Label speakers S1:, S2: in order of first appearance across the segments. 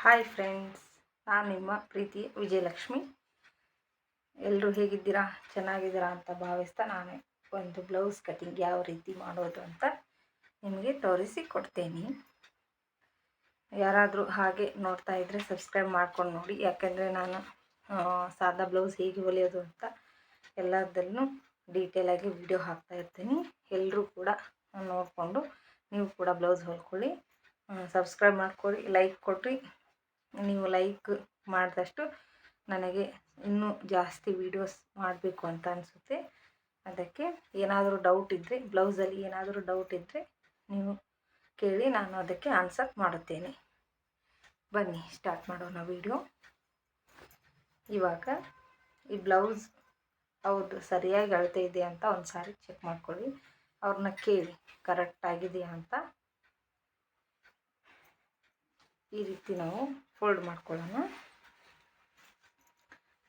S1: Hi friends, ನಾನು ನಿಮ್ಮ ಪ್ರೀತಿ ವಿಜಯಲಕ್ಷ್ಮಿ. ಎಲ್ಲರೂ ಹೇಗಿದ್ದೀರಾ? ಚೆನ್ನಾಗಿದ್ದೀರಾ ಅಂತ ಭಾವಿಸ್ತಾ ನಾನು ಒಂದು ಬ್ಲೌಸ್ ಕಟಿಂಗ್ ಯಾವ ರೀತಿ ಮಾಡೋದು ಅಂತ ನಿಮಗೆ ತೋರಿಸಿ ಕೊಡ್ತೇನೆ. ಯಾರಾದರೂ ಹಾಗೆ ನೋಡ್ತಾ ಇದ್ದರೆ ಸಬ್ಸ್ಕ್ರೈಬ್ ಮಾಡ್ಕೊಂಡು ನೋಡಿ, ಯಾಕೆಂದರೆ ನಾನು ಸಾದಾ ಬ್ಲೌಸ್ ಹೇಗೆ ಹೊಲಿಯೋದು ಅಂತ ಎಲ್ಲದನ್ನು ಡೀಟೇಲಾಗಿ ವಿಡಿಯೋ ಹಾಕ್ತಾ ಇರ್ತೀನಿ. ಎಲ್ಲರೂ ಕೂಡ ನೋಡಿಕೊಂಡು ನೀವು ಕೂಡ ಬ್ಲೌಸ್ ಹೊಲ್ಕೊಳ್ಳಿ. ಸಬ್ಸ್ಕ್ರೈಬ್ ಮಾಡ್ಕೊಳ್ಳಿ, ಲೈಕ್ ಕೊಡ್ರಿ. ನೀವು ಲೈಕ್ ಮಾಡಿದಷ್ಟು ನನಗೆ ಇನ್ನೂ ಜಾಸ್ತಿ ವೀಡಿಯೋಸ್ ಮಾಡಬೇಕು ಅಂತ ಅನಿಸುತ್ತೆ. ಅದಕ್ಕೆ ಏನಾದರೂ ಡೌಟ್ ಇದ್ದರೆ, ಬ್ಲೌಸಲ್ಲಿ ಏನಾದರೂ ಡೌಟ್ ಇದ್ದರೆ ನೀವು ಕೇಳಿ, ನಾನು ಅದಕ್ಕೆ ಆನ್ಸರ್ ಮಾಡುತ್ತೇನೆ. ಬನ್ನಿ ಸ್ಟಾರ್ಟ್ ಮಾಡೋಣ ವಿಡಿಯೋ. ಇವಾಗ ಈ ಬ್ಲೌಸ್ ಹೌದು ಸರಿಯಾಗಿ ಅಳತೆ ಇದೆ ಅಂತ ಒಂದು ಸಾರಿ ಚೆಕ್ ಮಾಡ್ಕೊಳ್ಳಿ. ಅವ್ರನ್ನ ಕೇಳಿ ಕರೆಕ್ಟ್ ಆಗಿದೆಯಾ ಅಂತ. ಈ ರೀತಿ ನಾವು ಫೋಲ್ಡ್ ಮಾಡ್ಕೊಳ್ಳೋಣ.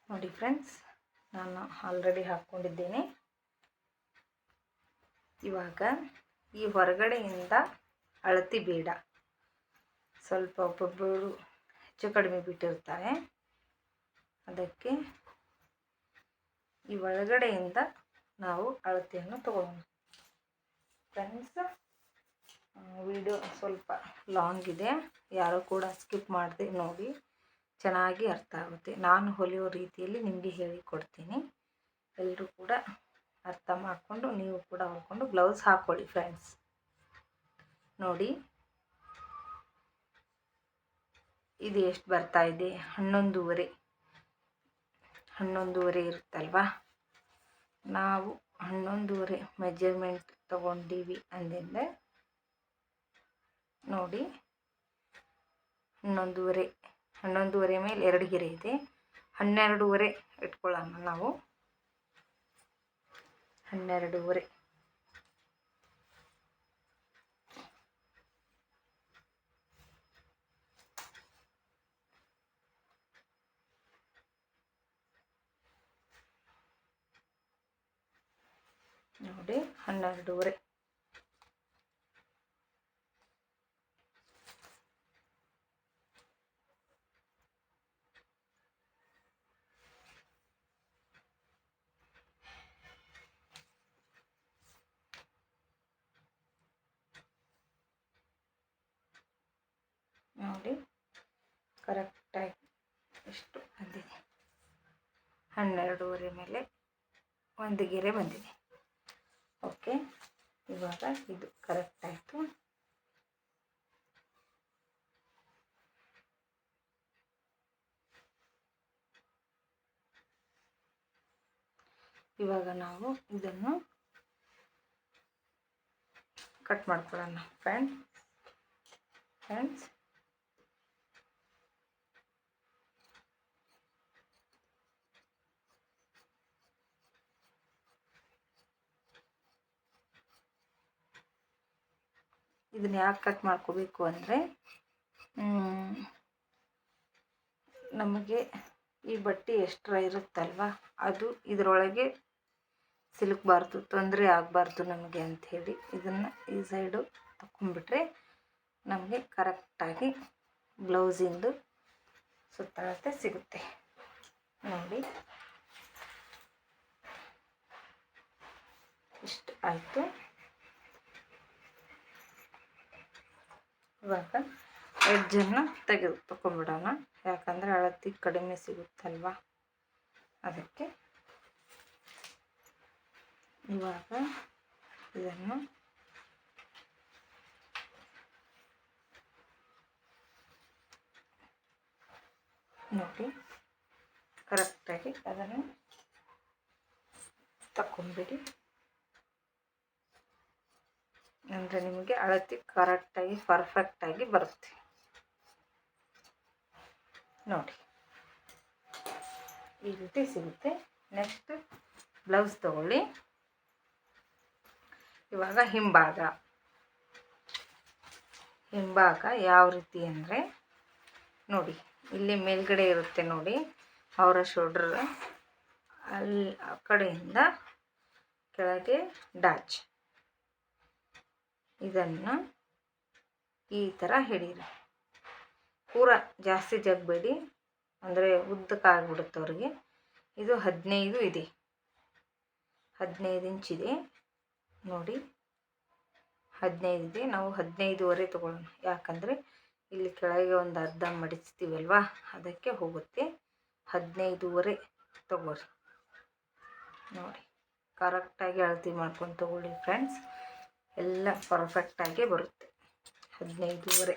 S1: ನೋಡಿ ಫ್ರೆಂಡ್ಸ್, ನಾನು ಆಲ್ರೆಡಿ ಹಾಕ್ಕೊಂಡಿದ್ದೇನೆ. ಇವಾಗ ಈ ಹೊರಗಡೆಯಿಂದ ಅಳತೆ ಬೇಡ, ಸ್ವಲ್ಪ ಒಬ್ಬೊಬ್ಬರು ಹೆಚ್ಚು ಕಡಿಮೆ ಬಿಟ್ಟಿರ್ತಾರೆ. ಅದಕ್ಕೆ ಈ ಒಳಗಡೆಯಿಂದ ನಾವು ಅಳತೆಯನ್ನು ತಗೊಳ್ಳೋಣ. ಫ್ರೆಂಡ್ಸ್, ವಿಡಿಯೋ ಸ್ವಲ್ಪ ಲಾಂಗ್ ಇದೆ, ಯಾರು ಕೂಡ ಸ್ಕಿಪ್ ಮಾಡದೆ ನೋಡಿ, ಚೆನ್ನಾಗಿ ಅರ್ಥ ಆಗುತ್ತೆ. ನಾನು ಹೊಲಿಯೋ ರೀತಿಯಲ್ಲಿ ನಿಮಗೆ ಹೇಳಿಕೊಡ್ತೀನಿ. ಎಲ್ಲರೂ ಕೂಡ ಅರ್ಥ ಮಾಡಿಕೊಂಡು ನೀವು ಕೂಡ ಹೊಲ್ಕೊಂಡು ಬ್ಲೌಸ್ ಹಾಕ್ಕೊಳ್ಳಿ. ಫ್ರೆಂಡ್ಸ್ ನೋಡಿ, ಇದು ಎಷ್ಟು ಬರ್ತಾ ಇದೆ? 11.5 ಇರುತ್ತಲ್ವಾ. ನಾವು 11.5 ಮೆಜರ್ಮೆಂಟ್ ತಗೊಂಡೀವಿ ಅಂದಿಂದ ನೋಡಿ, 11.5 ಮೇಲೆ 2 ಗೆರೆ ಇದೆ. 12.5 ಇಟ್ಕೊಳ್ಳೋಣ ನಾವು. 12.5 ನೋಡಿ, 12.5 ನೋಡಿ, ಕರೆಕ್ಟಾಗಿ ಎಷ್ಟು ಬಂದಿದೆ. 12.5 ಮೇಲೆ 1 ಗೆರೆ ಬಂದಿದೆ. ಓಕೆ, ಇವಾಗ ಇದು ಕರೆಕ್ಟ್ ಆಯಿತು. ಇವಾಗ ನಾವು ಇದನ್ನು ಕಟ್ ಮಾಡ್ಕೊಳ್ಳೋಣ. ಫ್ರೆಂಡ್ಸ್, ಇದನ್ನ ಯಾಕೆ ಕಟ್ ಮಾಡ್ಕೋಬೇಕು ಅಂದರೆ, ನಮಗೆ ಈ ಬಟ್ಟೆ ಎಕ್ಸ್ಟ್ರಾ ಇರುತ್ತಲ್ವ, ಅದು ಇದರೊಳಗೆ ಸಿಲುಕಬಾರ್ದು, ತೊಂದರೆ ಆಗಬಾರ್ದು ನಮಗೆ ಅಂಥೇಳಿ ಇದನ್ನು ಈ ಸೈಡು ತಗೊಂಡ್ಬಿಟ್ರೆ ನಮಗೆ ಕರೆಕ್ಟಾಗಿ ಬ್ಲೌಸಿಂದು ಸುತ್ತಳತೆ ಸಿಗುತ್ತೆ. ನೋಡಿ, ಇಷ್ಟು ಆಯಿತು. ಇವಾಗ ಎಡ್ಜನ್ನು ತಗೊಂಡ್ಬಿಡೋಣ, ಯಾಕಂದರೆ ಅಳತೆ ಕಡಿಮೆ ಸಿಗುತ್ತಲ್ವ ಅದಕ್ಕೆ. ಇವಾಗ ಇದನ್ನು ನೋಡಿ, ಕರೆಕ್ಟಾಗಿ ಅದನ್ನು ತಗೊಂಡ್ಬಿಡಿ. ಅಂದರೆ ನಿಮಗೆ ಅಳತೆ ಕರೆಕ್ಟಾಗಿ ಪರ್ಫೆಕ್ಟಾಗಿ ಬರುತ್ತೆ. ನೋಡಿ, ಈ ರೀತಿ ಸಿಗುತ್ತೆ. ನೆಕ್ಸ್ಟ್ ಬ್ಲೌಸ್ ತಗೊಳ್ಳಿ. ಇವಾಗ ಹಿಂಭಾಗ ಯಾವ ರೀತಿ ಅಂದರೆ, ನೋಡಿ ಇಲ್ಲಿ ಮೇಲ್ಗಡೆ ಇರುತ್ತೆ ನೋಡಿ, ಅವರ ಶೋಲ್ಡರ್ ಅಲ್ಲಿ ಆ ಕಡೆಯಿಂದ ಕೆಳಗೆ ಡಾಚ್, ಇದನ್ನು ಈ ಥರ ಹಿಡೀರಿ. ಪೂರ ಜಾಸ್ತಿ ಜಗ್ಬೇಡಿ, ಅಂದರೆ ಉದ್ದಕ್ಕಾಗ್ಬಿಡುತ್ತೆ ಅವ್ರಿಗೆ. ಇದು 15 ಇದೆ, 15 ಇಂಚಿದೆ ನೋಡಿ, 15 ಇದೆ. ನಾವು 15ವರೆ ತೊಗೊಳ್ಳೋಣ, ಯಾಕಂದರೆ ಇಲ್ಲಿ ಕೆಳಗೆ ಒಂದು ಅರ್ಧ ಮಡಿಸ್ತೀವಲ್ವ, ಅದಕ್ಕೆ ಹೋಗುತ್ತೆ. 15ವರೆ ತೊಗೊಳ್ರಿ ನೋಡಿ. ಕರೆಕ್ಟಾಗಿ ಅಳತೆ ಮಾಡ್ಕೊಂಡು ತೊಗೊಳ್ಳಿ ಫ್ರೆಂಡ್ಸ್, ಎಲ್ಲ ಪರ್ಫೆಕ್ಟಾಗಿ ಬರುತ್ತೆ. 15ವರೆ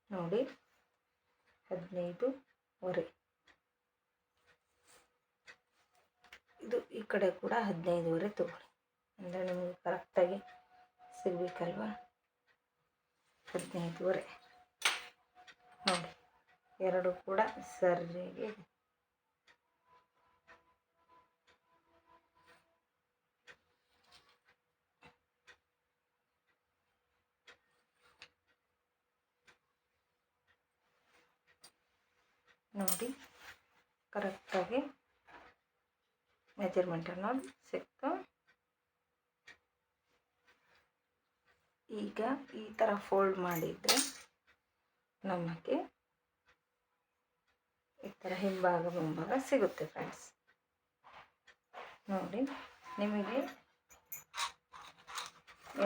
S1: ನೋಡಿ, 15ವರೆ. ಇದು ಈ ಕಡೆ ಕೂಡ 15ವರೆ ತೊಗೊಳ್ಳಿ, ಅಂದರೆ ನಿಮಗೆ ಕರೆಕ್ಟಾಗಿ ಸಿಗಬೇಕಲ್ವ. 15ವರೆ ನೋಡಿ, ಎರಡು ಕೂಡ ಸರಿಯಾಗಿ ಇದೆ. ನೋಡಿ ಕರೆಕ್ಟಾಗಿ ಮೆಜರ್ಮೆಂಟ್ ಅನ್ನೋದು ಸಿಕ್ತು. ಈಗ ಈ ಥರ ಫೋಲ್ಡ್ ಮಾಡಿದರೆ ನಮಗೆ ಈ ಥರ ಮುಂಭಾಗ ಸಿಗುತ್ತೆ ಫ್ರೆಂಡ್ಸ್. ನೋಡಿ, ನಿಮಗೆ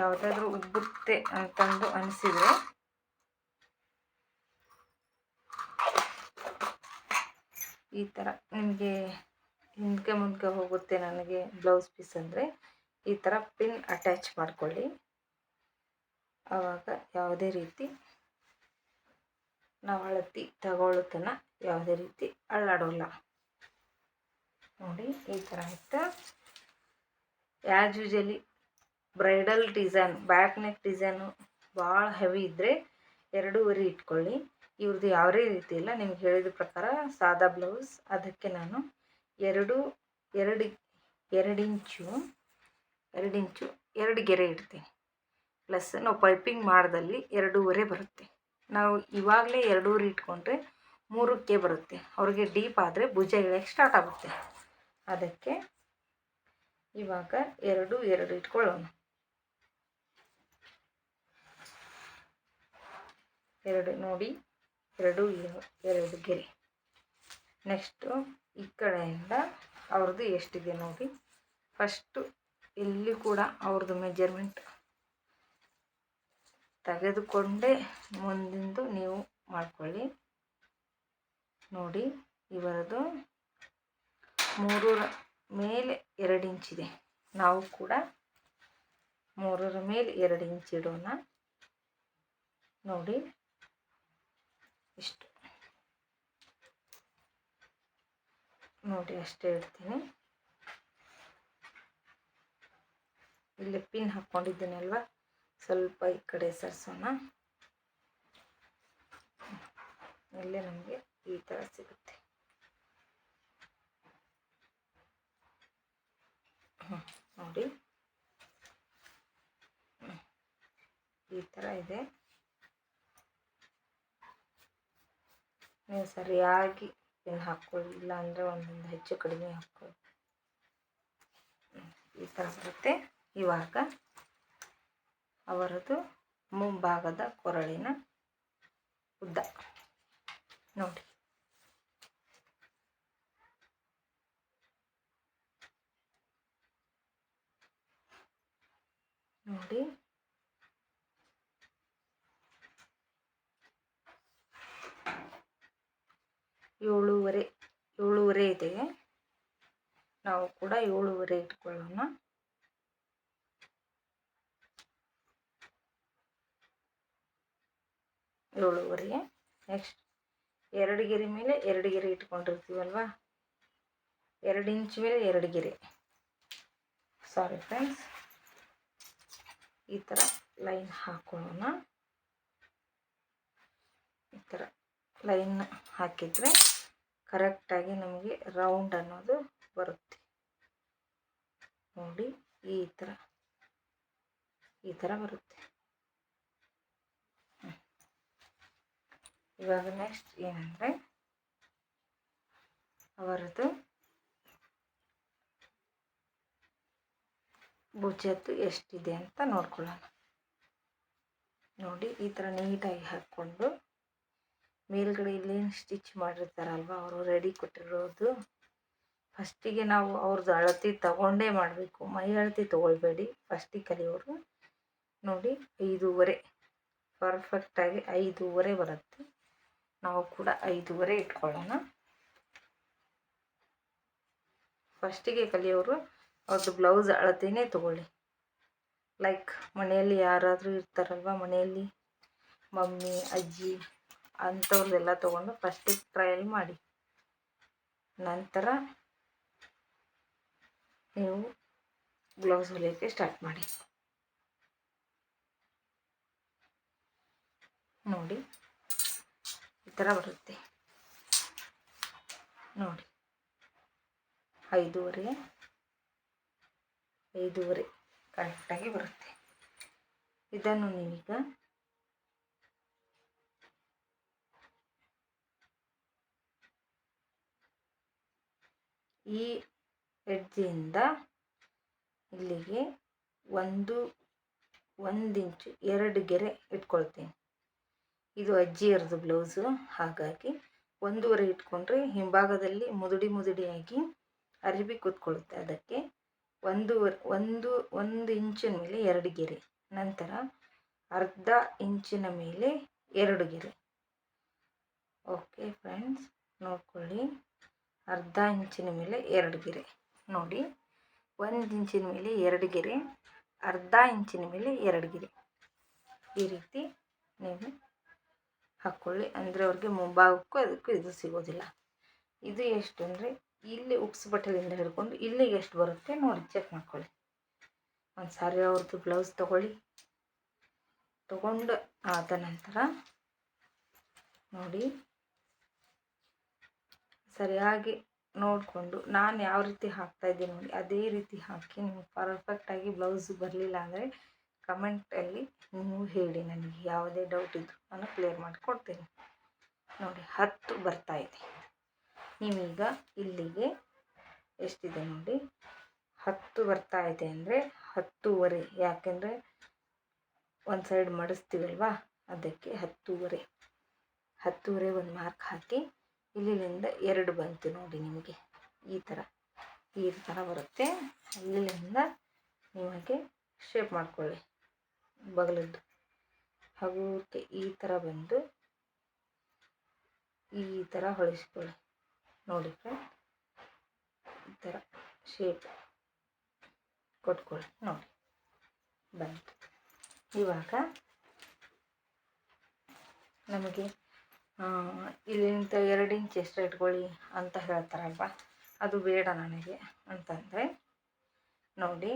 S1: ಯಾವುದಾದ್ರೂ ಉಬ್ಬುತ್ತೆ ಅಂತಂದು ಅನಿಸಿದರೆ ಈ ಥರ ನಿಮಗೆ ಹಿಂದಕ್ಕೆ ಮುಂದಕ್ಕೆ ಹೋಗುತ್ತೆ ನನಗೆ ಬ್ಲೌಸ್ ಪೀಸ್ ಅಂದರೆ, ಈ ಥರ ಪಿನ್ ಅಟ್ಯಾಚ್ ಮಾಡ್ಕೊಳ್ಳಿ. ಆವಾಗ ಯಾವುದೇ ರೀತಿ ನಾವು ಅಳತೆ ತಗೊಳ್ಳೋತನ ಯಾವುದೇ ರೀತಿ ಅಳ್ಳಾಡೋಲ್ಲ. ನೋಡಿ ಈ ಥರ ಆಯಿತು. As usually bridal design, back neck design ಭಾಳ ಹೆವಿ ಇದ್ದರೆ 2ವರೆ ಇಟ್ಕೊಳ್ಳಿ. ಇವ್ರದ್ದು ಯಾವುದೇ ರೀತಿ ಇಲ್ಲ, ನಿಮ್ಗೆ ಹೇಳಿದ ಪ್ರಕಾರ ಸಾದಾ ಬ್ಲೌಸ್, ಅದಕ್ಕೆ ನಾನು 2 ಇಂಚು 2 ಗೆರೆ ಇಡ್ತೀನಿ. ಪ್ಲಸ್ ನಾವು ಪೈಪಿಂಗ್ ಮಾಡ್ದಲ್ಲಿ 2ವರೆ ಬರುತ್ತೆ. ನಾವು ಇವಾಗಲೇ 2ವರೆ ಇಟ್ಕೊಂಡ್ರೆ 3ಕ್ಕೆ ಬರುತ್ತೆ. ಅವ್ರಿಗೆ ಡೀಪ್ ಆದರೆ ಭುಜ ಇಳಿಯೋಕ್ಕೆ ಸ್ಟಾರ್ಟ್ ಆಗುತ್ತೆ. ಅದಕ್ಕೆ ಇವಾಗ 2 ಇಟ್ಕೊಳ್ಳೋಣ. 2 ನೋಡಿ, 2 ಗೆರೆ. ನೆಕ್ಸ್ಟು ಈ ಕಡೆಯಿಂದ ಅವ್ರದ್ದು ಎಷ್ಟಿದೆ ನೋಡಿ. ಫಸ್ಟು ಇಲ್ಲಿ ಕೂಡ ಅವ್ರದ್ದು ಮೆಜರ್ಮೆಂಟ್ ತೆಗೆದುಕೊಂಡೇ ಮುಂದಿಂದು ನೀವು ಮಾಡ್ಕೊಳ್ಳಿ. ನೋಡಿ, ಇವರದು 3ರ ಮೇಲೆ 2 ಇಂಚಿದೆ. ನಾವು ಕೂಡ 3ರ ಮೇಲೆ 2 ಇಂಚ್ ಇಡೋಣ. ನೋಡಿ ಇಷ್ಟು ನೋಡಿ, ಅಷ್ಟೇ ಇಡ್ತೀನಿ. ಇಲ್ಲಿ ಪಿನ್ ಹಾಕ್ಕೊಂಡಿದ್ದೀನಲ್ವ, ಸ್ವಲ್ಪ ಈ ಕಡೆ ಸರಿಸೋಣ. ಇಲ್ಲೇ ನಮಗೆ ಈ ಥರ ಸಿಗುತ್ತೆ. ನೋಡಿ ಈ ಥರ ಇದೆ. ನೀವು ಸರಿಯಾಗಿ ಪಿನ್ ಹಾಕ್ಕೊಳ್ಳಿ, ಇಲ್ಲಾಂದರೆ ಒಂದೊಂದು ಹೆಚ್ಚು ಕಡಿಮೆ ಹಾಕ್ಕೊಳ್ಳಿ. ಈ ಥರ ಬರುತ್ತೆ. ಇವಾಗ ಅವರದು ಮುಂಭಾಗದ ಕೊರಳಿನ ಉದ್ದ ನೋಡಿ. ನೋಡಿ, 7ವರೆ ಇದೆ. ನಾವು ಕೂಡ 7ವರೆ ಇಟ್ಕೊಳ್ಳೋಣ. 7ವರೆ. ನೆಕ್ಸ್ಟ್ 2 ಗೆರೆ ಮೇಲೆ 2 ಗೆರೆ ಇಟ್ಕೊಂಡಿರ್ತೀವಲ್ವ, 2 ಇಂಚ್ ಮೇಲೆ 2 ಗೆರೆ. ಸಾರಿ ಫ್ರೆಂಡ್ಸ್, ಈ ಥರ ಲೈನ್ ಹಾಕೊಳ್ಳೋಣ. ಈ ಥರ ಲೈನ್ ಹಾಕಿದರೆ ಕರೆಕ್ಟಾಗಿ ನಮಗೆ ರೌಂಡ್ ಅನ್ನೋದು ಬರುತ್ತೆ. ನೋಡಿ ಈ ಥರ ಬರುತ್ತೆ. ಇವಾಗ ನೆಕ್ಸ್ಟ್ ಏನಂದರೆ ಅವರದ್ದು ಭುಜದ್ದು ಎಷ್ಟಿದೆ ಅಂತ ನೋಡ್ಕೊಳ್ಳೋಣ. ನೋಡಿ ಈ ಥರ ನೀಟಾಗಿ ಹಾಕ್ಕೊಂಡು ಮೇಲ್ಗಡೆ ಇಲ್ಲೇನು ಸ್ಟಿಚ್ ಮಾಡಿರ್ತಾರಲ್ವ ಅವರು ರೆಡಿ ಕೊಟ್ಟಿರೋದು ಫಸ್ಟಿಗೆ ನಾವು ಅವ್ರದ್ದು ಅಳತೆ ತಗೊಂಡೇ ಮಾಡಬೇಕು. ಮೈ ಅಳತೆ ತೊಗೊಳ್ಬೇಡಿ ಫಸ್ಟಿಗೆ ಕಲಿಯೋರು. ನೋಡಿ 5.5 ಪರ್ಫೆಕ್ಟಾಗಿ 5.5 ಬರುತ್ತೆ. ನಾವು ಕೂಡ 5.5 ಇಟ್ಕೊಳ್ಳೋಣ. ಫಸ್ಟಿಗೆ ಕಲಿಯೋರು ಅವ್ರದ್ದು ಬ್ಲೌಸ್ ಅಳತೆನೇ ತೊಗೊಳ್ಳಿ. ಲೈಕ್ ಮನೆಯಲ್ಲಿ ಯಾರಾದರೂ ಇರ್ತಾರಲ್ವ, ಮನೆಯಲ್ಲಿ ಮಮ್ಮಿ ಅಜ್ಜಿ ಅಂಥವ್ರದ್ದೆಲ್ಲ ತೊಗೊಂಡು ಫಸ್ಟಿಗೆ ಟ್ರಯಲ್ ಮಾಡಿ, ನಂತರ ನೀವು ಬ್ಲೌಸ್ ಹೊಲಿಯೋಕ್ಕೆ ಸ್ಟಾರ್ಟ್ ಮಾಡಿ. ನೋಡಿ ಈ ಥರ ಬರುತ್ತೆ. ನೋಡಿ 5.5 ಕರೆಕ್ಟಾಗಿ ಬರುತ್ತೆ. ಇದನ್ನು ನೀವೀಗ ಈ ಎಡ್ಜಿಂದ ಇಲ್ಲಿಗೆ 1 ಇಂಚು 2 ಗೆರೆ ಇಟ್ಕೊಳ್ತೀನಿ. ಇದು ಅಜ್ಜಿಯರದು ಬ್ಲೌಸು, ಹಾಗಾಗಿ 1.5 ಇಟ್ಕೊಂಡ್ರೆ ಹಿಂಭಾಗದಲ್ಲಿ ಮುದುಡಿಯಾಗಿ ಅರಿವಿ ಕೂತ್ಕೊಳ್ಳುತ್ತೆ. ಅದಕ್ಕೆ 1 ಇಂಚಿನ ಮೇಲೆ 2 ಗೆರೆ, ನಂತರ ಅರ್ಧ ಇಂಚಿನ ಮೇಲೆ 2 ಗೆರೆ. ಓಕೆ ಫ್ರೆಂಡ್ಸ್, ನೋಡ್ಕೊಳ್ಳಿ. ಅರ್ಧ ಇಂಚಿನ ಮೇಲೆ 2 ಗೆರೆ. ನೋಡಿ 1 ಇಂಚಿನ ಮೇಲೆ 2 ಗೆರೆ, ಅರ್ಧ ಇಂಚಿನ ಮೇಲೆ 2 ಗೆರೆ. ಈ ರೀತಿ ನೀವು ಹಾಕ್ಕೊಳ್ಳಿ. ಅಂದರೆ ಅವ್ರಿಗೆ ಮುಂಭಾಗಕ್ಕೂ ಅದಕ್ಕೂ ಇದು ಸಿಗೋದಿಲ್ಲ. ಇದು ಎಷ್ಟು ಅಂದರೆ ಇಲ್ಲಿ ಉಕ್ಸ್ ಬಟ್ಟೆಯಿಂದ ಹಿಡ್ಕೊಂಡು ಇಲ್ಲಿಗೆ ಎಷ್ಟು ಬರುತ್ತೆ ನೋಡಿ ಚೆಕ್ ಮಾಡ್ಕೊಳ್ಳಿ. ಒಂದು ಸಾರಿ ಅವ್ರದ್ದು ಬ್ಲೌಸ್ ತಗೊಂಡು ಆದ ನಂತರ ನೋಡಿ ಸರಿಯಾಗಿ ನೋಡಿಕೊಂಡು ನಾನು ಯಾವ ರೀತಿ ಹಾಕ್ತಾಯಿದ್ದೀನಿ ನೋಡಿ ಅದೇ ರೀತಿ ಹಾಕಿ. ನೀವು ಪರ್ಫೆಕ್ಟಾಗಿ ಬ್ಲೌಸ್ ಬರಲಿಲ್ಲ ಅಂದರೆ ಕಮೆಂಟಲ್ಲಿ ನೀವು ಹೇಳಿ, ನನಗೆ ಯಾವುದೇ ಡೌಟ್ ಇದ್ದರೂ ನಾನು ಕ್ಲಿಯರ್ ಮಾಡಿಕೊಡ್ತೀನಿ. ನೋಡಿ 10 ಬರ್ತಾಯಿದೆ. ನೀವೀಗ ಇಲ್ಲಿಗೆ ಎಷ್ಟಿದೆ ನೋಡಿ 10 ಬರ್ತಾಯಿದೆ ಅಂದರೆ 10.5. ಯಾಕೆಂದರೆ ಒಂದು ಸೈಡ್ ಮಡಿಸ್ತೀವಲ್ವ, ಅದಕ್ಕೆ 10.5 ಒಂದು ಮಾರ್ಕ್ ಹಾಕಿ ಇಲ್ಲಿಂದ 2 ಬಂತು ನೋಡಿ. ನಿಮಗೆ ಈ ಥರ ಬರುತ್ತೆ. ಇಲ್ಲಿಂದ ನಿಮಗೆ ಶೇಪ್ ಮಾಡ್ಕೊಳ್ಳಿ ಬಗಲದ್ದು. ಹಾಗೂ ಈ ಥರ ಬಂದು ಈ ಥರ ಹೊಳಿಸ್ಕೊಳ್ಳಿ. ನೋಡಿ ಫ್ರೆಂಡ್, ಈ ಥರ ಶೇಪ್ ಕೊಟ್ಕೊಳ್ಳಿ. ನೋಡಿ ಬಂತು. ಇವಾಗ ನಮಗೆ ಇಲ್ಲಿಂದ 2 ಇಂಚ್ ಎಕ್ಸ್ಟ್ರಾ ಇಟ್ಕೊಳ್ಳಿ ಅಂತ ಹೇಳ್ತಾರಲ್ವ, ಅದು ಬೇಡ ನನಗೆ ಅಂತಂದರೆ ನೋಡಿ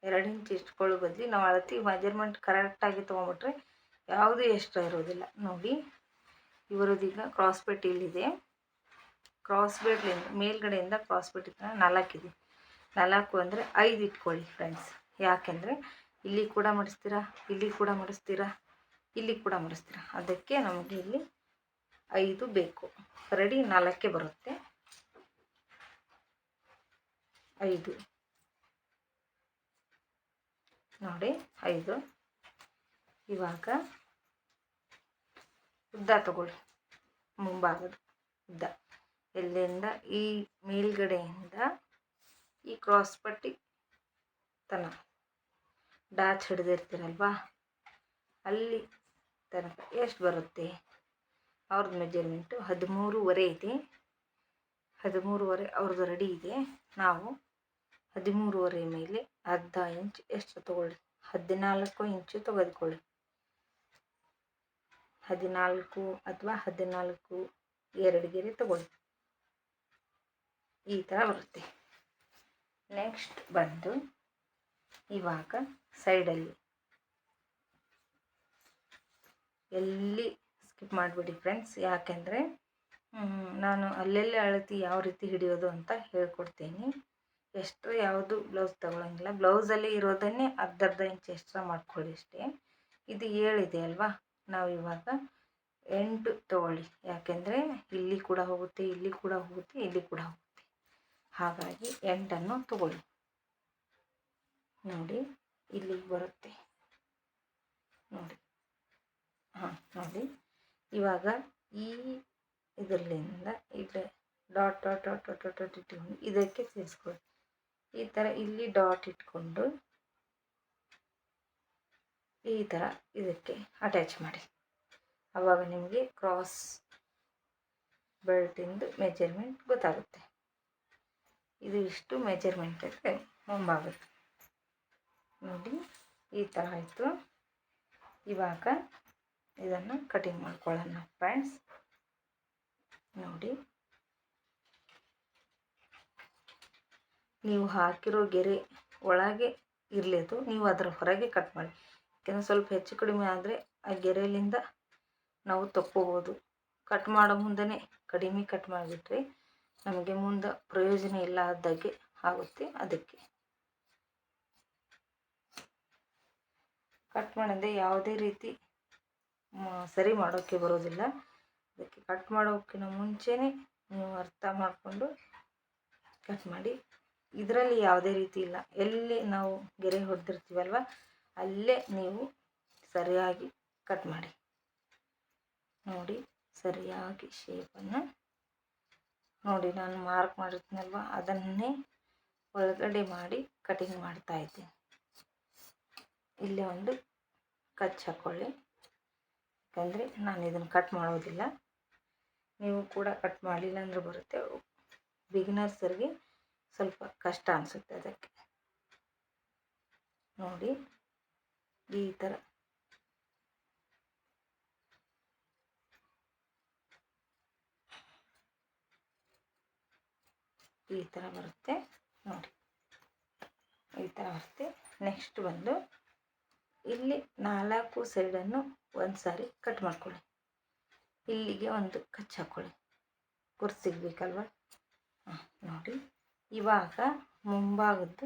S1: 2 ಇಂಚ್ ಇಟ್ಕೊಳ್ಳೋ ಬದಲು ನಾವು ಅಳತೆ ಮೆಜರ್ಮೆಂಟ್ ಕರೆಕ್ಟಾಗಿ ತೊಗೊಂಬಿಟ್ರೆ ಯಾವುದೂ ಎಕ್ಸ್ಟ್ರಾ ಇರೋದಿಲ್ಲ. ನೋಡಿ ಇವರದೀಗ ಕ್ರಾಸ್ ಪೆಟ್ ಇಲ್ಲಿದೆ. ಕ್ರಾಸ್ ಪೆಟ್ಲಿಂದ ಮೇಲ್ಗಡೆಯಿಂದ ಕ್ರಾಸ್ ಪೆಟ್ 4 ಇದೆ. 4 ಅಂದರೆ 5 ಇಟ್ಕೊಳ್ಳಿ ಫ್ರೆಂಡ್ಸ್. ಯಾಕೆಂದರೆ ಇಲ್ಲಿ ಕೂಡ ಮಡಿಸ್ತೀರಾ, ಇಲ್ಲಿ ಕೂಡ ಮಡಿಸ್ತೀರಾ, ಇಲ್ಲಿ ಕೂಡ ಮಡಿಸ್ತೀರಾ. ಅದಕ್ಕೆ ನಮಗೆ ಇಲ್ಲಿ 5 ಬೇಕು. ರೆಡಿ 4 ಬರುತ್ತೆ. 5 ನೋಡಿ 5. ಇವಾಗ ಉದ್ದ ತಗೊಳ್ಳಿ, ಮುಂಭಾಗದ ಉದ್ದ ಎಲ್ಲಿಂದ ಈ ಮೇಲ್ಗಡೆಯಿಂದ ಈ ಕ್ರಾಸ್ ಪಟ್ಟಿ ತನಕ ಡಾಚ್ ಹಿಡಿದಿರ್ತೀರಲ್ವಾ, ಅಲ್ಲಿ ತನಕ ಎಷ್ಟು ಬರುತ್ತೆ ಅವ್ರದ್ದು ಮೆಜರ್ಮೆಂಟು 13.5 ಇದೆ. 13.5 ಅವ್ರದ್ದು ರೆಡಿ ಇದೆ. ನಾವು 13.5 ಮೇಲೆ ಅರ್ಧ ಇಂಚ್ ಎಷ್ಟು ತೊಗೊಳ್ಳಿ, 14 ಇಂಚು ತೆಗೆದುಕೊಳ್ಳಿ. 14 ಅಥವಾ 14 2 ಗೆರೆ ತಗೊಳ್ಳಿ. ಈ ಥರ ಬರುತ್ತೆ. ನೆಕ್ಸ್ಟ್ ಬಂದು ಇವಾಗ ಸೈಡಲ್ಲಿ ಎಲ್ಲಿ ಸ್ಕಿಪ್ ಮಾಡಿಬಿಡಿ ಫ್ರೆಂಡ್ಸ್. ಯಾಕೆಂದರೆ ನಾನು ಅಲ್ಲೆಲ್ಲೇ ಅಳತೆ ಯಾವ ರೀತಿ ಹಿಡಿಯೋದು ಅಂತ ಹೇಳ್ಕೊಡ್ತೀನಿ. ಎಕ್ಸ್ಟ್ರಾ ಯಾವುದು ಬ್ಲೌಸ್ ತಗೊಳ್ಳೋಂಗಿಲ್ಲ. ಬ್ಲೌಸಲ್ಲಿ ಇರೋದನ್ನೇ ಅರ್ಧ ಇಂಚ್ ಎಕ್ಸ್ಟ್ರಾ ಮಾಡ್ಕೊಳ್ಳಿ ಅಷ್ಟೇ. ಇದು 7 ಇದೆ ಅಲ್ವಾ, ನಾವು ಇವಾಗ 8 ತಗೊಳ್ಳಿ. ಯಾಕೆಂದರೆ ಇಲ್ಲಿ ಕೂಡ ಹೋಗುತ್ತೆ, ಇಲ್ಲಿ ಕೂಡ ಹೋಗುತ್ತೆ, ಇಲ್ಲಿ ಕೂಡ ಹೋಗುತ್ತೆ. ಹಾಗಾಗಿ 8 ತಗೊಳ್ಳಿ. ನೋಡಿ ಇಲ್ಲಿಗೆ ಬರುತ್ತೆ ನೋಡಿ. ನೋಡಿ ಇವಾಗ ಈ ಇದರಲ್ಲಿಂದ ಇಲ್ಲಿ dot dot dot dot dot dot ಇಟ್ಕೊಂಡು ಇದಕ್ಕೆ ಸೇರಿಸ್ಕೊಳ್ಳಿ. ಈ ಥರ ಇಲ್ಲಿ ಡಾಟ್ ಇಟ್ಕೊಂಡು ಈ ಥರ ಇದಕ್ಕೆ ಅಟ್ಯಾಚ್ ಮಾಡಿ. ಆವಾಗ ನಿಮಗೆ ಕ್ರಾಸ್ ಬೆಲ್ಟಿಂದು ಮೆಜರ್ಮೆಂಟ್ ಗೊತ್ತಾಗುತ್ತೆ. ಇದು ಇಷ್ಟು ಮೆಜರ್ಮೆಂಟ್ ಇದೆ ಮುಂಭಾಗದ್ದು. ನೋಡಿ ಈ ಥರ ಆಯಿತು. ಇವಾಗ ಇದನ್ನು ಕಟಿಂಗ್ ಮಾಡ್ಕೊಳ್ಳೋಣ ಫ್ರೆಂಡ್ಸ್. ನೋಡಿ ನೀವು ಹಾಕಿರೋ ಗೆರೆ ಒಳಗೆ ಇರಲಿ, ಅದು ನೀವು ಅದರ ಹೊರಗೆ ಕಟ್ ಮಾಡಿ. ಯಾಕೆಂದರೆ ಸ್ವಲ್ಪ ಹೆಚ್ಚು ಕಡಿಮೆ ಆದರೆ ಆ ಗೆರೆಯಲ್ಲಿಂದ ನಾವು ತಕ್ಕೋಬೋದು. ಕಟ್ ಮಾಡೋ ಮುಂದೆ ಕಡಿಮೆ ಕಟ್ ಮಾಡಿಬಿಟ್ರೆ ನಮಗೆ ಮುಂದೆ ಪ್ರಯೋಜನ ಇಲ್ಲ ಆದಾಗೆ ಆಗುತ್ತೆ. ಅದಕ್ಕೆ ಕಟ್ ಮಾಡಿದ್ರೆ ಯಾವುದೇ ರೀತಿ ಸರಿ ಮಾಡೋಕ್ಕೆ ಬರೋದಿಲ್ಲ. ಅದಕ್ಕೆ ಕಟ್ ಮಾಡೋಕ್ಕಿಂತ ಮುಂಚೆನೇ ನೀವು ಅರ್ಥ ಮಾಡಿಕೊಂಡು ಕಟ್ ಮಾಡಿ. ಇದರಲ್ಲಿ ಯಾವುದೇ ರೀತಿ ಇಲ್ಲ, ಎಲ್ಲಿ ನಾವು ಗೆರೆ ಹೊಡೆದಿರ್ತೀವಲ್ವ ಅಲ್ಲೇ ನೀವು ಸರಿಯಾಗಿ ಕಟ್ ಮಾಡಿ. ನೋಡಿ ಸರಿಯಾಗಿ ಶೇಪನ್ನು ನೋಡಿ ನಾನು ಮಾರ್ಕ್ ಮಾಡಿರ್ತೀನಲ್ವ ಅದನ್ನೇ ಒಳಗಡೆ ಮಾಡಿ ಕಟಿಂಗ್ ಮಾಡ್ತಾ ಇದ್ದೀನಿ. ಇಲ್ಲೇ ಒಂದು ಕಚ್ ಹಾಕ್ಕೊಳ್ಳಿ, ಯಾಕಂದರೆ ನಾನು ಇದನ್ನು ಕಟ್ ಮಾಡೋದಿಲ್ಲ. ನೀವು ಕೂಡ ಕಟ್ ಮಾಡಲಿಲ್ಲ ಅಂದರೆ ಬರುತ್ತೆ. ಬಿಗಿನರ್ಸರಿಗೆ ಸ್ವಲ್ಪ ಕಷ್ಟ ಅನಿಸುತ್ತೆ. ಅದಕ್ಕೆ ನೋಡಿ ಈ ಥರ ಬರುತ್ತೆ. ನೋಡಿ ಈ ಥರ ಬರುತ್ತೆ. ನೆಕ್ಸ್ಟ್ ಬಂದು ಇಲ್ಲಿ 4 ಸೈಡನ್ನು ಒಂದು ಸಾರಿ ಕಟ್ ಮಾಡ್ಕೊಳ್ಳಿ. ಇಲ್ಲಿಗೆ ಒಂದು ಕಚ್ ಹಾಕ್ಕೊಳ್ಳಿ, ಗುರ್ತು ಸಿಗಬೇಕಲ್ವ. ನೋಡಿ ಇವಾಗ ಮುಂಭಾಗದ್ದು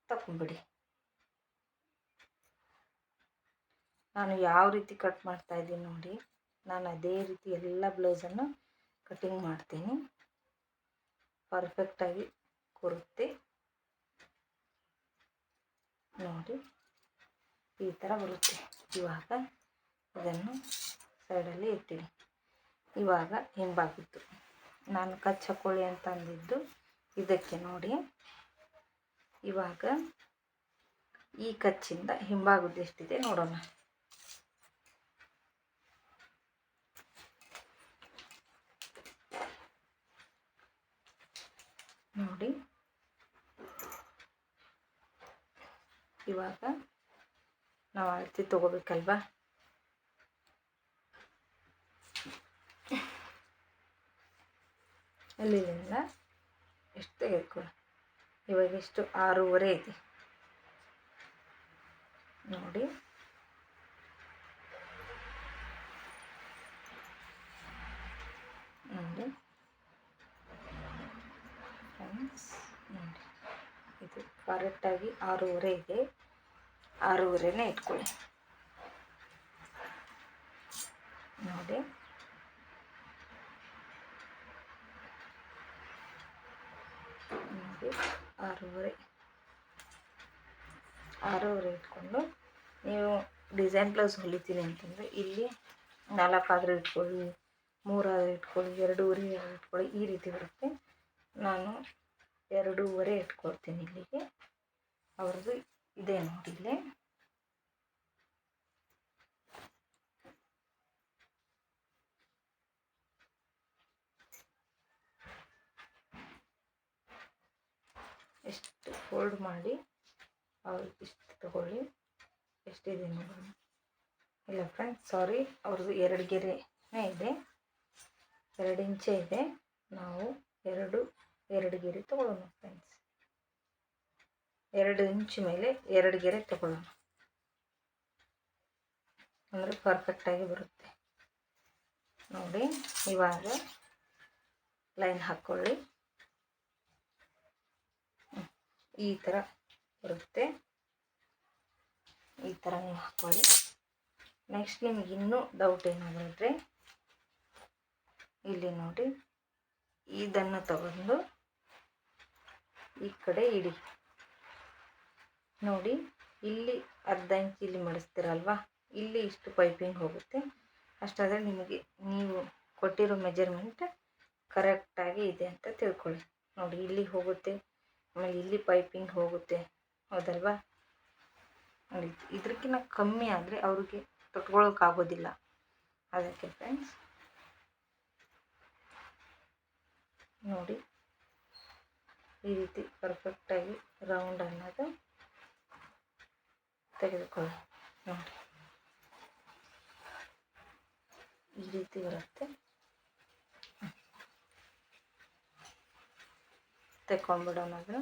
S1: ತಗೊಂಡ್ಬಿಡಿ. ನಾನು ಯಾವ ರೀತಿ ಕಟ್ ಮಾಡ್ತಾ ಇದ್ದೀನಿ ನೋಡಿ, ನಾನು ಅದೇ ರೀತಿ ಎಲ್ಲ ಬ್ಲೌಸನ್ನು ಕಟಿಂಗ್ ಮಾಡ್ತೀನಿ. ಪರ್ಫೆಕ್ಟಾಗಿ ಕೂರುತ್ತೆ. ನೋಡಿ ಈ ಥರ ಬರುತ್ತೆ. ಇವಾಗ ಇದನ್ನು ಸೈಡಲ್ಲಿ ಇಟ್ಟಿಡಿ. ಇವಾಗ ಹಿಂಭಾಗಿದ್ದು ನಾನು ಕಚ್ ಹಾಕ್ಕೊಳ್ಳಿ ಅಂತ ಅಂದಿದ್ದು ಇದಕ್ಕೆ ನೋಡಿ. ಇವಾಗ ಈ ಕಚ್ಚಿಂದ ಹಿಂಭಾಗದ್ದು ಎಷ್ಟಿದೆ ನೋಡೋಣ. ನೋಡಿ ಇವಾಗ ನಾವು ಅಳತೆ ತಗೋಬೇಕಲ್ವಾ. ಅಲ್ಲಿಂದ ಎಷ್ಟು ತೆಗೆದುಕೊಳ್ಳಿ. ಇವಾಗ ಎಷ್ಟು 6.5 ಇದೆ ನೋಡಿ. ನೋಡಿ ಫ್ರೆಂಡ್ಸ್, ನೋಡಿ ಇದು ಕರೆಕ್ಟಾಗಿ 6.5 ಇದೆ. 6.5ನೇ ಇಟ್ಕೊಳ್ಳಿ. ನೋಡಿ ನೋಡಿ 6.5 ಇಟ್ಕೊಂಡು ನೀವು ಡಿಸೈನ್ ಬ್ಲೌಸ್ ಹೊಲಿತೀನಿ ಅಂತಂದರೆ ಇಲ್ಲಿ 4 ಆದರೂ ಇಟ್ಕೊಳ್ಳಿ, 3 ಆದರೂ ಇಟ್ಕೊಳ್ಳಿ, 2.5 ಇಟ್ಕೊಳ್ಳಿ, ಈ ರೀತಿ ಬರುತ್ತೆ. ನಾನು 2.5 ಇಟ್ಕೊಳ್ತೀನಿ. ಇಲ್ಲಿಗೆ ಅವ್ರದ್ದು ಇದೆ ನೋಡಿ. ಇಲ್ಲೇ ಎಷ್ಟು ಫೋಲ್ಡ್ ಮಾಡಿ ಅವ್ರಿಗೆ ಇಷ್ಟು ತಗೊಳ್ಳಿ. ಎಷ್ಟಿದೆ ನೋಡೋಣ. ಇಲ್ಲ ಫ್ರೆಂಡ್ಸ್, ಸಾರಿ, ಅವ್ರದ್ದು 2 ಗೆರೆನೇ ಇದೆ, 2 ಇಂಚೇ ಇದೆ. ನಾವು 2 ಗೆರೆ ತಗೊಳ್ಳೋಣ ಫ್ರೆಂಡ್ಸ್. 2 ಇಂಚ್ ಮೇಲೆ 2 ಗೆರೆ ತಗೊಳ್ಳೋಣ, ಅಂದರೆ ಪರ್ಫೆಕ್ಟಾಗಿ ಬರುತ್ತೆ. ನೋಡಿ ಇವಾಗ ಲೈನ್ ಹಾಕ್ಕೊಳ್ಳಿ. ಈ ಥರ ಬರುತ್ತೆ. ಈ ಥರ ನೀವು ಹಾಕ್ಕೊಳ್ಳಿ. ನೆಕ್ಸ್ಟ್ ನಿಮಗೆ ಇನ್ನೂ ಡೌಟ್ ಏನಾದರೂ ಇದ್ದರೆ ಇಲ್ಲಿ ನೋಡಿ, ಇದನ್ನು ತಗೊಂಡು ಈ ಕಡೆ ಇಡಿ. ನೋಡಿ ಇಲ್ಲಿ 1/2 ಇಂಚ್ ಇಲ್ಲಿ ಮಡಿಸ್ತೀರಲ್ವ, ಇಲ್ಲಿ ಇಷ್ಟು ಪೈಪಿಂಗ್ ಹೋಗುತ್ತೆ. ಅಷ್ಟಾದರೆ ನಿಮಗೆ ನೀವು ಕೊಟ್ಟಿರೋ ಮೆಜರ್ಮೆಂಟ್ ಕರೆಕ್ಟಾಗಿ ಇದೆ ಅಂತ ತಿಳ್ಕೊಳ್ಳಿ. ನೋಡಿ ಇಲ್ಲಿ ಹೋಗುತ್ತೆ, ಆಮೇಲೆ ಇಲ್ಲಿ ಪೈಪಿಂಗ್ ಹೋಗುತ್ತೆ, ಹೌದಲ್ವಾ? ನೋಡಿ ಇದಕ್ಕಿಂತ ಕಮ್ಮಿ ಆದರೆ ಅವ್ರಿಗೆ ತೊಟ್ಕೊಳ್ಳೋಕ್ಕಾಗೋದಿಲ್ಲ. ಅದಕ್ಕೆ ಫ್ರೆಂಡ್ಸ್ ನೋಡಿ ಈ ರೀತಿ ಪರ್ಫೆಕ್ಟಾಗಿ ರೌಂಡ್ ಅನ್ನೋದು ತೆಗೆದುಕೊಳ್ಳಿ. ನೋಡಿ ಈ ರೀತಿ ಬರುತ್ತೆ. ತೆಕ್ಕೊಂಡ್ಬಿಡೋಣ ಅದನ್ನು.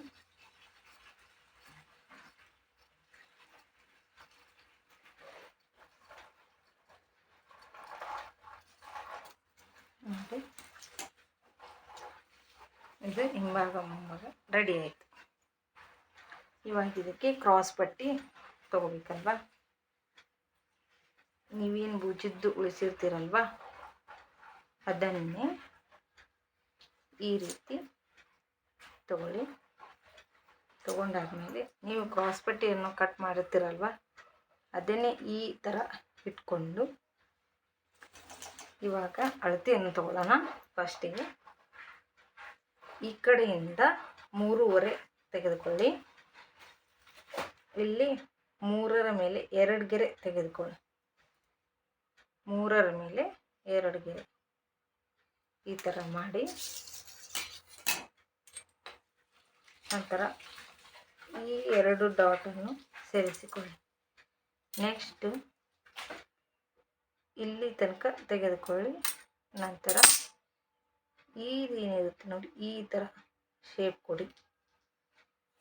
S1: ನೋಡಿ ಇದು ಹಿಂಭಾಗ ಮುಂಭಾಗ ರೆಡಿ ಆಯಿತು. ಇವಾಗ ಇದಕ್ಕೆ ಕ್ರಾಸ್ ಪಟ್ಟಿ ತೊಗೋಬೇಕಲ್ವ. ನೀವೇನು ಬೂಜಿದ್ದು ಉಳಿಸಿರ್ತೀರಲ್ವ ಅದನ್ನೇ ಈ ರೀತಿ ತಗೊಳ್ಳಿ. ತಗೊಂಡಾದ್ಮೇಲೆ ನೀವು ಕ್ರಾಸ್ ಪಟ್ಟಿಯನ್ನು ಕಟ್ ಮಾಡಿರ್ತೀರಲ್ವ ಅದನ್ನೇ ಈ ಥರ ಇಟ್ಕೊಂಡು ಇವಾಗ ಅಳತೆಯನ್ನು ತಗೊಳ್ಳೋಣ. ಫಸ್ಟಿಗೆ ಈ ಕಡೆಯಿಂದ 3.5 ತೆಗೆದುಕೊಳ್ಳಿ. ಇಲ್ಲಿ 3ರ ಮೇಲೆ 2 ಗೆರೆ ತೆಗೆದುಕೊಳ್ಳಿ. 3ರ ಮೇಲೆ 2 ಗೆರೆ ಈ ಥರ ಮಾಡಿ ನಂತರ ಈ 2 ಡಾಟನ್ನು ಸೇರಿಸಿಕೊಳ್ಳಿ. ನೆಕ್ಸ್ಟು ಇಲ್ಲಿ ತನಕ ತೆಗೆದುಕೊಳ್ಳಿ. ನಂತರ ಏನಿರುತ್ತೆ ನೋಡಿ ಈ ಥರ ಶೇಪ್ ಕೊಡಿ.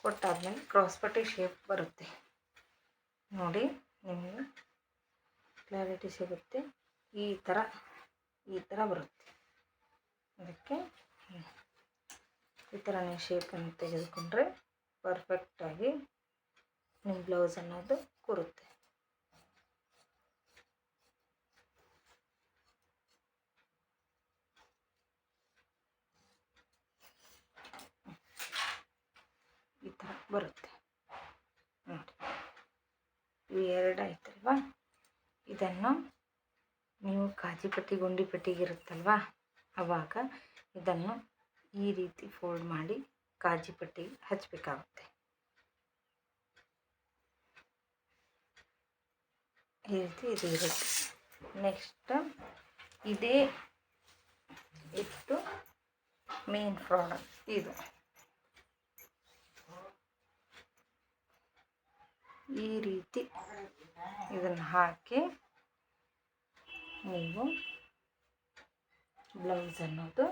S1: ಕೊಟ್ಟಾದ್ಮೇಲೆ ಕ್ರಾಸ್ ಪಟ್ಟಿ ಶೇಪ್ ಬರುತ್ತೆ. ನೋಡಿ ನಿಮಗೆ ಕ್ಲಾರಿಟಿ ಸಿಗುತ್ತೆ. ಈ ಥರ ಬರುತ್ತೆ. ಅದಕ್ಕೆ ಈ ಥರ ನೀವು ಶೇಪನ್ನು ತೆಗೆದುಕೊಂಡ್ರೆ ಪರ್ಫೆಕ್ಟಾಗಿ ನಿಮ್ಮ ಬ್ಲೌಸ್ ಅನ್ನೋದು ಕೂರುತ್ತೆ. ಈ ಥರ ಬರುತ್ತೆ ನೋಡಿ. ಇವು 2 ಆಯ್ತಲ್ವಾ. ಇದನ್ನು ನೀವು ಕಾಜಿ ಪಟ್ಟಿ ಗುಂಡಿ ಪಟ್ಟಿಗಿರುತ್ತಲ್ವ ಆವಾಗ ಇದನ್ನು ಈ ರೀತಿ ಫೋಲ್ಡ್ ಮಾಡಿ ಕಾಜಿ ಪಟ್ಟಿ ಹಚ್ಚಬೇಕಾಗುತ್ತೆ. ಈ ರೀತಿ ಇದು ಇರುತ್ತೆ. ನೆಕ್ಸ್ಟ್ ಇದೇ ಇಷ್ಟು ಮೇನ್ ಪ್ರಾಡಕ್ಟ್ ಇದು. ಈ ರೀತಿ ಇದನ್ನು ಹಾಕಿ ನೀವು ಬ್ಲೌಸ್ ಅನ್ನೋದು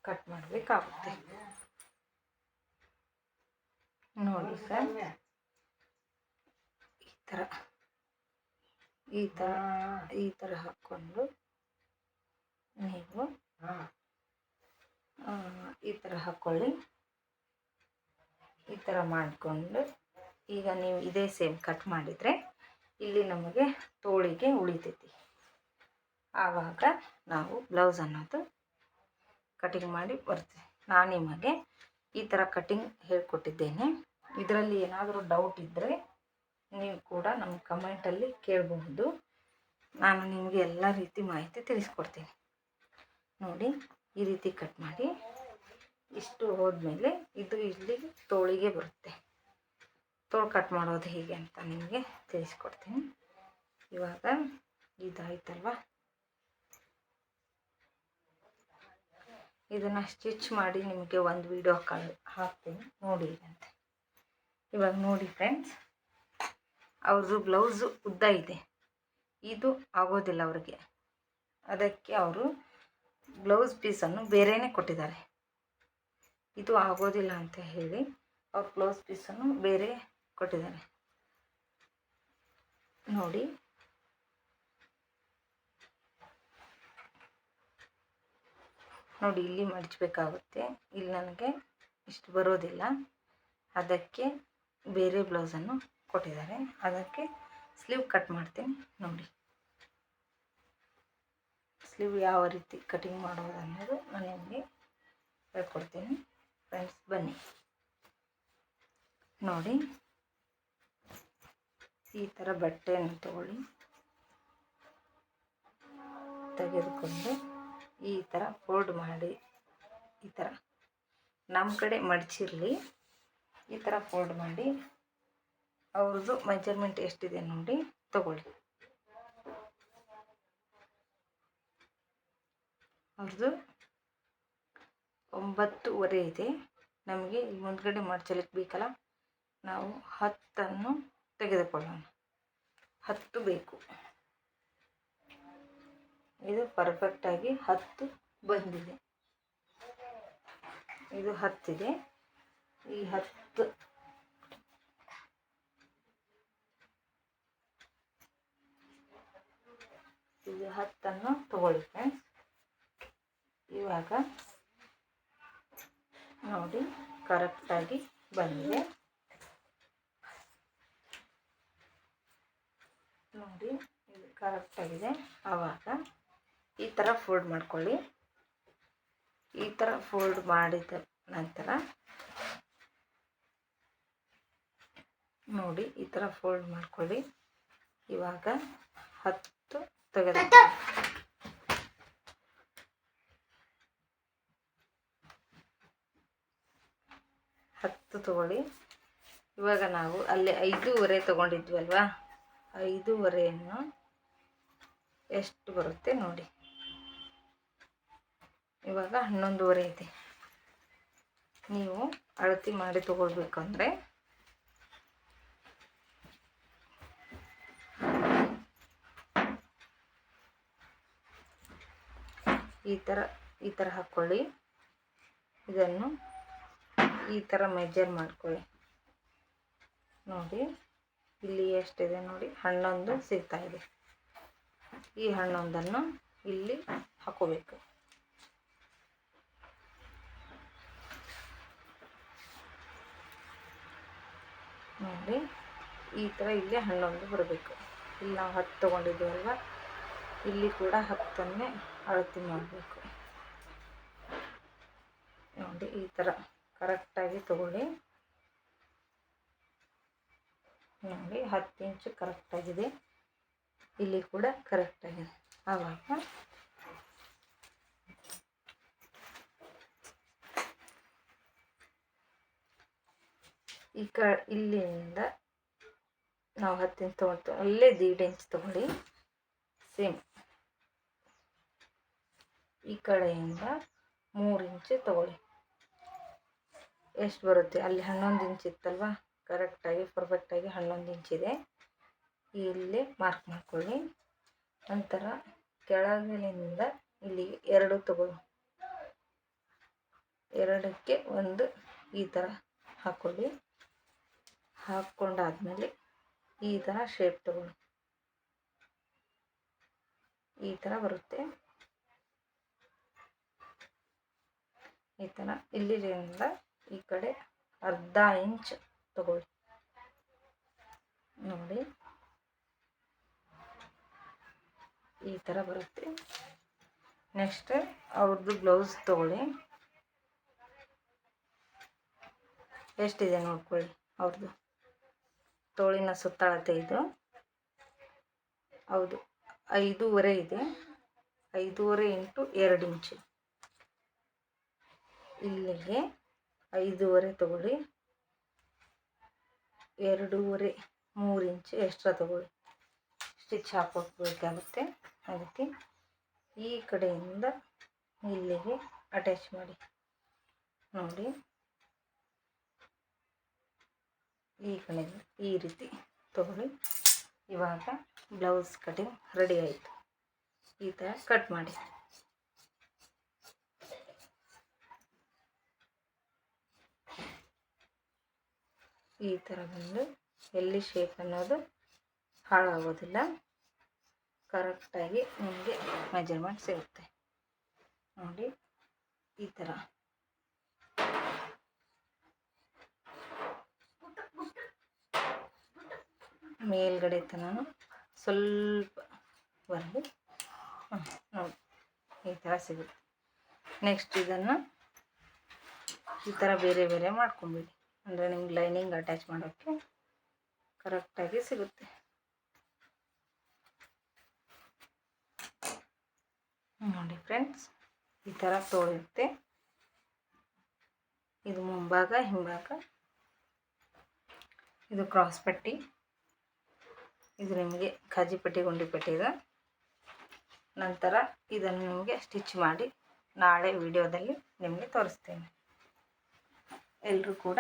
S1: ಕಟ್ ಮಾಡಬೇಕಾಗುತ್ತೆ. ನೋಡಿ ಸರ್ ಈ ಥರ ಹಾಕ್ಕೊಂಡು ನೀವು ಈ ಥರ ಹಾಕ್ಕೊಳ್ಳಿ. ಈ ಥರ ಮಾಡಿಕೊಂಡು ಈಗ ನೀವು ಇದೇ ಸೇಮ್ ಕಟ್ ಮಾಡಿದರೆ ಇಲ್ಲಿ ನಮಗೆ ತೋಳಿಗೆ ಉಳಿತೈತಿ. ಆವಾಗ ನಾವು ಬ್ಲೌಸ್ ಅನ್ನೋದು ಕಟಿಂಗ್ ಮಾಡಿ ಬರ್ತೀವಿ. ನಾನು ನಿಮಗೆ ಈ ಥರ ಕಟಿಂಗ್ ಹೇಳ್ಕೊಟ್ಟಿದ್ದೇನೆ. ಇದರಲ್ಲಿ ಏನಾದರೂ ಡೌಟ್ ಇದ್ದರೆ ನೀವು ಕೂಡ ನಮ್ಮ ಕಮೆಂಟಲ್ಲಿ ಕೇಳಬಹುದು. ನಾನು ನಿಮಗೆ ಎಲ್ಲ ರೀತಿ ಮಾಹಿತಿ ತಿಳಿಸ್ಕೊಡ್ತೀನಿ. ನೋಡಿ ಈ ರೀತಿ ಕಟ್ ಮಾಡಿ ಇಷ್ಟು ಹೋದ್ಮೇಲೆ ಇದು ಇಲ್ಲಿ ತೋಳಿಗೆ ಬರುತ್ತೆ. ತೋಳು ಕಟ್ ಮಾಡೋದು ಹೇಗೆ ಅಂತ ನಿಮಗೆ ತಿಳಿಸ್ಕೊಡ್ತೀನಿ. ಇವಾಗ ಇದಾಯ್ತಲ್ವ, ಇದನ್ನು ಸ್ಟಿಚ್ ಮಾಡಿ ನಿಮಗೆ ಒಂದು ವಿಡಿಯೋ ಹಾಕ್ತೀನಿ ನೋಡಿ ಅಂತ. ಇವಾಗ ನೋಡಿ ಫ್ರೆಂಡ್ಸ್, ಅವ್ರದ್ದು ಬ್ಲೌಸು ಉದ್ದ ಇದೆ, ಇದು ಆಗೋದಿಲ್ಲ ಅವ್ರಿಗೆ. ಅದಕ್ಕೆ ಅವರು ಬ್ಲೌಸ್ ಪೀಸನ್ನು ಬೇರೆಯೇ ಕೊಟ್ಟಿದ್ದಾರೆ. ಇದು ಆಗೋದಿಲ್ಲ ಅಂತ ಹೇಳಿ ಅವ್ರ ಬ್ಲೌಸ್ ಪೀಸನ್ನು ಬೇರೆ ಕೊಟ್ಟಿದ್ದಾರೆ. ನೋಡಿ ನೋಡಿ ಇಲ್ಲಿ ಮಡಚಬೇಕಾಗುತ್ತೆ. ಇಲ್ಲಿ ನನಗೆ ಇಷ್ಟು ಬರೋದಿಲ್ಲ, ಅದಕ್ಕೆ ಬೇರೆ ಬ್ಲೌಸನ್ನು ಕೊಟ್ಟಿದ್ದಾರೆ. ಅದಕ್ಕೆ ಸ್ಲೀವ್ ಕಟ್ ಮಾಡ್ತೀನಿ. ನೋಡಿ ಸ್ಲೀವ್ ಯಾವ ರೀತಿ ಕಟಿಂಗ್ ಮಾಡೋದು ಅನ್ನೋದು ನಾನು ನಿಮಗೆ ಹೇಳ್ಕೊಡ್ತೀನಿ ಫ್ರೆಂಡ್ಸ್. ಬನ್ನಿ ನೋಡಿ, ಈ ಥರ ಬಟ್ಟೆಯನ್ನು ತಗೊಳ್ಳಿ. ತೆಗೆದುಕೊಂಡು ಈ ಥರ ಫೋಲ್ಡ್ ಮಾಡಿ, ಈ ಥರ ನಮ್ಮ ಕಡೆ ಮಡಚಿರಲಿ, ಈ ಥರ ಫೋಲ್ಡ್ ಮಾಡಿ ಅವ್ರದ್ದು ಮೆಜರ್ಮೆಂಟ್ ಎಷ್ಟಿದೆ ನೋಡಿ ತಗೊಳ್ಳಿ. ಅವ್ರದ್ದು 9:30 ಇದೆ. ನಮಗೆ ಈ ಮುಂದ್ಗಡೆ ಮಡಚಲಿಕ್ಕೆ ಬೇಕಲ್ಲ, ನಾವು 10 ತೆಗೆದುಕೊಳ್ಳೋಣ. 10 ಬೇಕು. ಇದು ಪರ್ಫೆಕ್ಟಾಗಿ 10 ಬಂದಿದೆ. ಇದು 10 ಇದೆ. ಈ 10 ಇದು 10 ತಗೊಳ್ಳಿ ಫ್ರೆಂಡ್ಸ್. ಇವಾಗ ನೋಡಿ ಕರೆಕ್ಟಾಗಿ ಬಂದಿದೆ. ನೋಡಿ ಇದು ಕರೆಕ್ಟಾಗಿದೆ. ಆವಾಗ ಈ ಥರ ಫೋಲ್ಡ್ ಮಾಡ್ಕೊಳ್ಳಿ. ಈ ಥರ ಫೋಲ್ಡ್ ಮಾಡಿದ ನಂತರ ನೋಡಿ ಈ ಥರ ಫೋಲ್ಡ್ ಮಾಡ್ಕೊಳ್ಳಿ. ಇವಾಗ 10 ತೆಗೆದುಕೊಳ್ಳಿ. 10 ತಗೊಳ್ಳಿ. ಇವಾಗ ನಾವು ಅಲ್ಲಿ 5:15 ತಗೊಂಡಿದ್ವಲ್ವಾ, 5:15ನ್ನು ಎಷ್ಟು ಬರುತ್ತೆ ನೋಡಿ. ಇವಾಗ 11:15 ಇದೆ. ನೀವು ಅಳತೆ ಮಾಡಿ ತಗೊಳ್ಬೇಕಂದ್ರೆ ಈ ಥರ ಹಾಕ್ಕೊಳ್ಳಿ. ಇದನ್ನು ಈ ಥರ ಮೆಜರ್ ಮಾಡ್ಕೊಳ್ಳಿ. ನೋಡಿ ಇಲ್ಲಿ ಎಷ್ಟಿದೆ ನೋಡಿ, 11 ಸಿಗ್ತಾ ಇದೆ. ಈ 11ನ್ನು ಇಲ್ಲಿ ಹಾಕೋಬೇಕು. ನೋಡಿ ಈ ಥರ ಇಲ್ಲಿ 11 ಬರಬೇಕು. ಇಲ್ಲಿ ನಾವು 10 ತೊಗೊಂಡಿದ್ದೀವಲ್ವ, ಇಲ್ಲಿ ಕೂಡ 10ನ್ನೇ ಅಳತೆ ಮಾಡಬೇಕು. ನೋಡಿ ಈ ಥರ ಕರೆಕ್ಟಾಗಿ ತಗೊಳ್ಳಿ. ನೋಡಿ 10 ಇಂಚು ಕರೆಕ್ಟಾಗಿದೆ. ಇಲ್ಲಿ ಕೂಡ ಕರೆಕ್ಟಾಗಿದೆ. ಆವಾಗ ಇಲ್ಲಿಂದ ನಾವು 10 ಇಂಚ್ ತೊಗೊಳ್ತೀವಿ, ಅಲ್ಲೇ 1.5 ಇಂಚ್ ತಗೊಳ್ಳಿ. ಸೇಮ್ ಈ ಕಡೆಯಿಂದ 3 ಇಂಚು ತಗೊಳ್ಳಿ. ಎಷ್ಟು ಬರುತ್ತೆ ಅಲ್ಲಿ 11 ಇಂಚ್ ಇತ್ತಲ್ವ, ಕರೆಕ್ಟಾಗಿ ಪರ್ಫೆಕ್ಟಾಗಿ 11 ಇಂಚಿದೆ. ಇಲ್ಲಿ ಮಾರ್ಕ್ ಮಾಡ್ಕೊಳ್ಳಿ. ನಂತರ ಕೆಳಗಿನಿಂದ ಇಲ್ಲಿಗೆ 2 ತಗೊಳ್ಳಿ. 2ಕ್ಕೆ 1 ಈ ಥರ ಹಾಕ್ಕೊಳ್ಳಿ. ಹಾಕ್ಕೊಂಡಾದ್ಮೇಲೆ ಈ ಥರ ಶೇಪ್ ತಗೊಳ್ಳಿ. ಈ ಥರ ಬರುತ್ತೆ. ಈ ಥರ ಇಲ್ಲಿಂದ ಈ ಕಡೆ 1/2 ಇಂಚ್ ತಗೊಳ್ಳಿ. ನೋಡಿ ಈ ಥರ ಬರುತ್ತೆ. ನೆಕ್ಸ್ಟ್ ಅವ್ರದ್ದು ಬ್ಲೌಸ್ ತಗೊಳ್ಳಿ. ಎಷ್ಟಿದೆ ನೋಡ್ಕೊಳ್ಳಿ. ಅವ್ರದ್ದು ತೋಳಿನ ಸುತ್ತಳತೆ ಇದು ಹೌದು 5:15 ಇದೆ. 5:15 ಇಂಟು 2 ಇಂಚು. ಇಲ್ಲಿಗೆ 5:15 ತಗೊಳ್ಳಿ. 2:15 3 ಇಂಚು ಎಕ್ಸ್ಟ್ರಾ ತಗೊಳ್ಳಿ. ಸ್ಟಿಚ್ ಹಾಕೋಬೇಕಾಗುತ್ತೆ. ಅದಕ್ಕೆ ಈ ಕಡೆಯಿಂದ ಇಲ್ಲಿಗೆ ಅಟ್ಯಾಚ್ ಮಾಡಿ. ನೋಡಿ ಈ ಕಡೆಯಿಂದ ಈ ರೀತಿ ತಗೊಳ್ಳಿ. ಇವಾಗ ಬ್ಲೌಸ್ ಕಟಿಂಗ್ ರೆಡಿ ಆಯಿತು. ಈ ಥರ ಕಟ್ ಮಾಡಿ. ಈ ಥರ ಬಂದು ಎಲ್ಲಿ ಶೇಪ್ ಅನ್ನೋದು ಹಾಳಾಗೋದಿಲ್ಲ. ಕರೆಕ್ಟಾಗಿ ನಿಮಗೆ ಮೆಜರ್ಮೆಂಟ್ ಸಿಗುತ್ತೆ. ನೋಡಿ ಈ ಥರ ಮೇಲ್ಗಡೆ ತನಕ ಸ್ವಲ್ಪ ಬರಲಿ. ನೋಡಿ ಈ ಥರ ಸಿಗುತ್ತೆ. ನೆಕ್ಸ್ಟ್ ಇದನ್ನು ಈ ಥರ ಬೇರೆ ಬೇರೆ ಮಾಡ್ಕೊಂಬಿಡಿ. ಅಂದರೆ ನಿಮ್ಗೆ ಲೈನಿಂಗ್ ಅಟ್ಯಾಚ್ ಮಾಡೋಕ್ಕೆ ಕರೆಕ್ಟಾಗಿ ಸಿಗುತ್ತೆ. ನೋಡಿ ಫ್ರೆಂಡ್ಸ್, ಈ ಥರ ತೋಳಿರುತ್ತೆ. ಇದು ಮುಂಭಾಗ, ಹಿಂಭಾಗ. ಇದು ಕ್ರಾಸ್ ಪಟ್ಟಿ. ಇದು ನಿಮಗೆ ಕಾಜಿ ಪಟ್ಟಿ, ಗುಂಡಿ ಪಟ್ಟಿ ಇದೆ. ನಂತರ ಇದನ್ನು ನಿಮಗೆ ಸ್ಟಿಚ್ ಮಾಡಿ ನಾಳೆ ವಿಡಿಯೋದಲ್ಲಿ ನಿಮಗೆ ತೋರಿಸ್ತೇನೆ. ಎಲ್ಲರೂ ಕೂಡ